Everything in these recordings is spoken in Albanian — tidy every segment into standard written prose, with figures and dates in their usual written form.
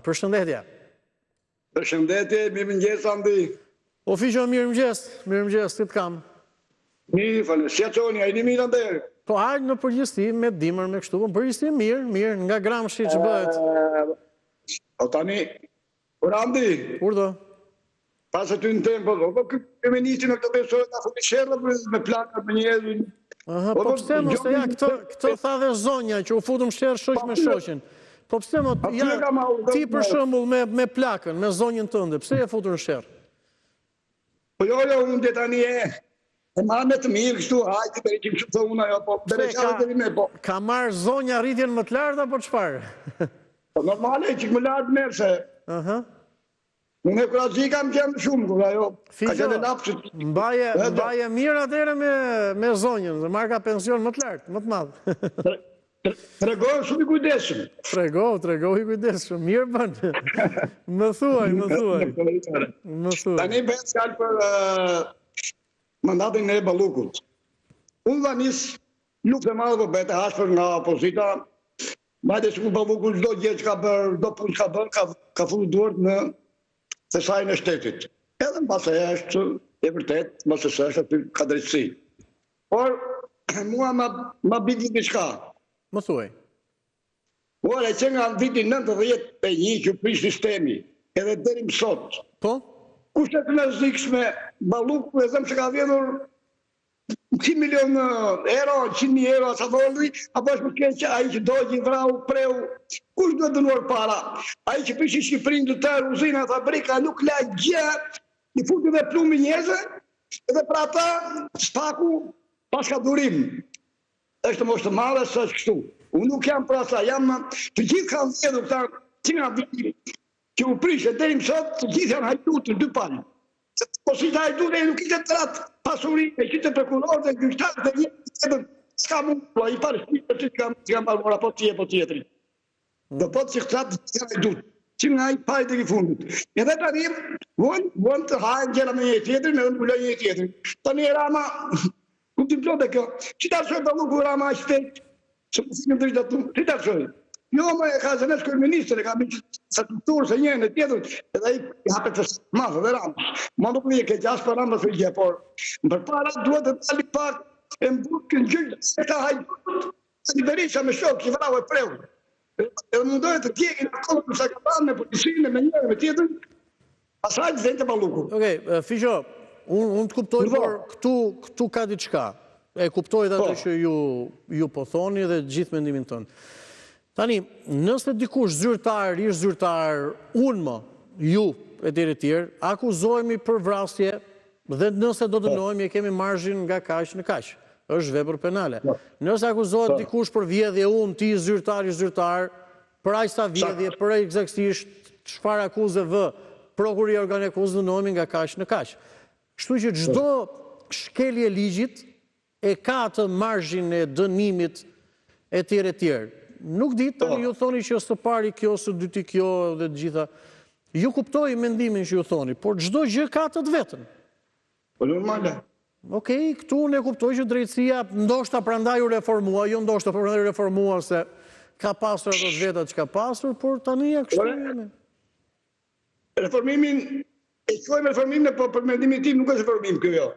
Përshëndetje. Përshëndetje, mirëmëngjes Andi. O Fiqo, mirëmëngjes, ti të kam. Mirë, falë, si aqoni, a i një mirë Ande? Po hajtë në përgjithësi me dimër me kështu, përgjithësi mirë, nga Gramshi që bëhet. O tani, por Andi, Urdo? pas e ty në tempo, po këtë ministri në këtë besoj, ta fundi shërë me plakat me njerën. Po pse mos e ja, këtë tha dhe zonja që u futëm shërë shoq me shoqin. Po pse mo, ti për shembull me plakën, me zonjën tënde, pse e futur në shërë? Po jo, unë dhe tani e marrë me të mirë, kështu, hajti, beri që më shumë të unë, po, beri që dhe me, po. Ka marrë zonja rritjen më të lartë, apo çfarë? Po normale, që më lartë merë, se unë e kura zi kam qenë shumë, kura jo, ka qenë lapsit. Mbaje mirë atëre me zonjën, dhe marrë ka pension më të lartë, më të madhë. Tregojë shumë i kujdeshëm. Tregoj i kujdeshëm, mirë bënë. Më thuaj. Tani bëhet fjallë për mandatin e Ballukut. Unë dha nisë luftë e madhe për bëhet e hashpër nga opozita, majde që Ballukut çdo gjë që ka bërë, do punë që ka bërë, ka fullu duart në thesajnë e shtetit. Edhe në base është e vërtet, base është aty ka drejtësi. Por, mua ma biti një shka. Më thuaj. Ora, që nga në vitin 91 që prish sistemi, edhe deri më sot. Po? Kushtet të nëzikshme Balluku e zëmë që ka vjetur 100 milion euro, 100.000 euro, sa volli, apo është më keq që aji që dojgjë, vrau, preu, kush do të dënuar para? Aji që prishi Shqipërinë të tërë, uzina, fabrika, nuk la gjë, i futi dhe plumbi njëzë, edhe pra ta, spaku, pas ka durim. Është mos të madhe, së është kështu. Unë nuk jam pra sa, jam të gjithë kanë vjetur këta, që nga viti, që u prishë, deri më sot, të gjithë janë hajdutë në dy palë. Po si të hajdutë, nuk i të të ratë pasurit, e që të prokurorë dhe gjyqtarë dhe një, s'ka mund, i parë shqipë, që ka marmora, po tjetëri. Dhe po të që këtë të hajdutë, që nga i pajtë dhe i fundit. Edhe të arim, vonë të hajnë gjera me një tjetëri, në në një tjetëri. Të një rama, ku t'i plote kjo, që të arshoj Balluku rama a shtet, që më sikim të rritë të të arshoj. Jo, më e ka zënesh kërë ministrë, e ka bëjë sa kulturë, se njën e tjetër, edhe i hapet të masë dhe ramë. Ma nuk një ke gjasë për ramë dhe frigje, por më përpara duhet të tali pak e më burë në gjyqë, se ka hajdutë, se një berisha me shokë, që vrau e preu. Edhe mundohet të tjekin në kohë, nësa ka banë me polisinë, me njërë, me tjetër, asaj të zente Balluku. Okej, Fiqo, unë të kuptoj, por këtu ka diçka. E kuptoj dhe atë që ju po thoni dhe gjithë mendimin tënë. Tani, nëse dikush zyrtar, ish zyrtar, unë më, ju e tjerë, akuzohemi për vrasje dhe nëse do dënohemi e kemi margin nga kaq në kaq. Është vepër penale. Nëse akuzohet dikush për vjedhje unë, ti zyrtar, ish zyrtar, për aq sa vjedhje, për eksaktësisht çfarë akuzë vë, prokuria organe akuzë dënohemi nga kaq në kaq. Kështu që çdo shkelje ligjit e ka të margin e dënimit e tjerë. Nuk ditë, tani ju thoni që së pari kjo, së dyti kjo dhe të gjitha. Ju kuptoj mendimin që ju thoni, por çdo gjë ka të vetën. Po normale. Okej, këtu ne kuptoj që drejtësia ndoshta prandaj u reformua, jo ndoshta prandaj u reformua se ka pasur ato të vetat që ka pasur, por tani ja kështu jemi. Reformimin, e shkojmë reformimin, po për mendimin tim nuk është reformim kjo jo.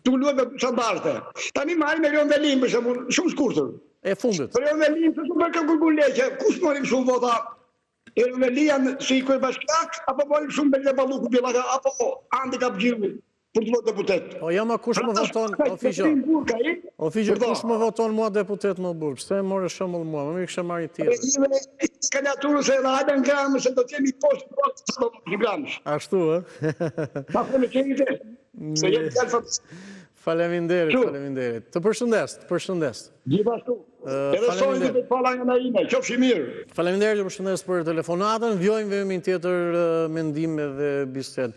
Tu luet me shandarte. Tani marrim me Erion Velim, për shembull, shumë shkurtër. E fundit. Për Erion Velim, të shumë për kërkur leqe, kush morim shumë vota? Erion Velim si i kërë bashkak, apo morim shumë Belia Balluku Bjellaka, apo Andi Kapgjilli, për të votë deputet. O jama kush më voton, o Fiqo, kush më voton mua deputet më burë, pse more shëmbull mua, më kështë marri tjetër. Kandidaturën se edhe hajde në gramës, se do të jemi poshtë në gramës. Ashtu, Ma përme qeni të, se jemi të alfa. Faleminderit. Të përshëndes. Gjithashtu. Edhe sojnë të pala nga në ime, qofshi mirë. Faleminderit, të përshëndes për telefonatën, vjojmë vëmin tjetër mendim dhe bised.